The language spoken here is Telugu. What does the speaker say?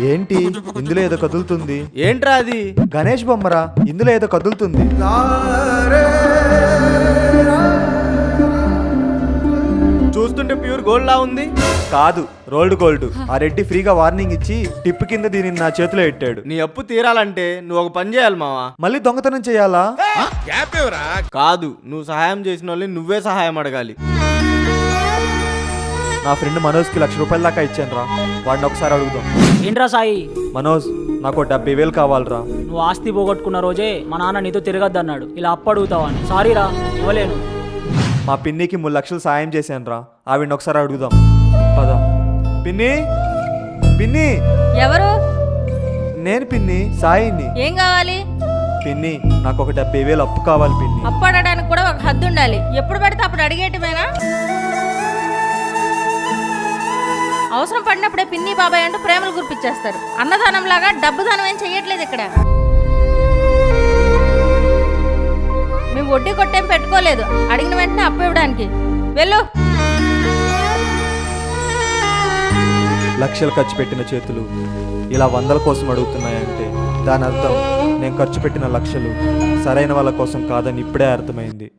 ఏంటి ఇందులో ఏదో కదులుతుంది? ఏంట్రా అది? గణేష్ బొమ్మరా, ఇందులో ఏదో కదులుతుంది. చూస్తుంటే ప్యూర్ గోల్డ్ లా ఉంది. కాదు, రోల్డ్ గోల్డ్. ఆ రెడ్డి ఫ్రీగా వార్నింగ్ ఇచ్చి టిప్ కింద దీనిని నా చేతిలో పెట్టాడు. నీ అప్పు తీరాలంటే నువ్వు ఒక పని చేయాలి మావా. మళ్ళీ దొంగతనం చేయాలా? కాదు, నువ్వు సహాయం చేసిన వాళ్ళని నువ్వే సహాయం అడగాలి. నా ఫ్రెండ్ మనోజ్కి 1,00,000 రూపాయల దాకా ఇచ్చాను రా, వాడిని ఒకసారి అడుగుదాం. ఏంట్రా సాయి, మనోజ్, నాకు 70,000 కావాలరా. నువ్వు ఆస్తి పోగొట్టుకున్న రోజే మా నాన్న నీతో తిరగద్దన్నాడు. ఇలా అప్పు అడుగుతావని. సారీరా, ఇవ్వలేను. మా పిన్నికి 3,00,000 సాయం చేశాను రా, ఆవిడ్ని ఒకసారి అడుగుదాం. పద. పిన్ని, పిన్ని. ఎవరు? నేను పిన్ని, సాయిని. ఏం కావాలి? పిన్ని, నాకు ఒక 70,000 అప్పు కావాలి పిన్ని. అప్పు అడగడానికి కూడా ఒక హద్దు ఉండాలి. ఎప్పుడు పడితే అప్పుడు అడిగేటమేనా? అవసరం పడినప్పుడే పిన్ని బాబాయ్ అంటూ ప్రేమలు గుర్పించేస్తారు. అన్నదానం లాగా డబ్బు దానం ఏం చెయ్యట్లేదు ఇక్కడ. మేము వడ్డీ కొట్టేం పెట్టుకోలేదు, అడిగిన వెంటనే అప్పు ఇవ్వడానికి. వెళ్ళు. లక్షలు ఖర్చు పెట్టిన చేతులు ఇలా 100ల కోసం అడుగుతున్నాయంటే దాని అర్థం నేను ఖర్చు పెట్టిన లక్షలు సరైన వాళ్ళ కోసం కాదని ఇప్పుడే అర్థమైంది.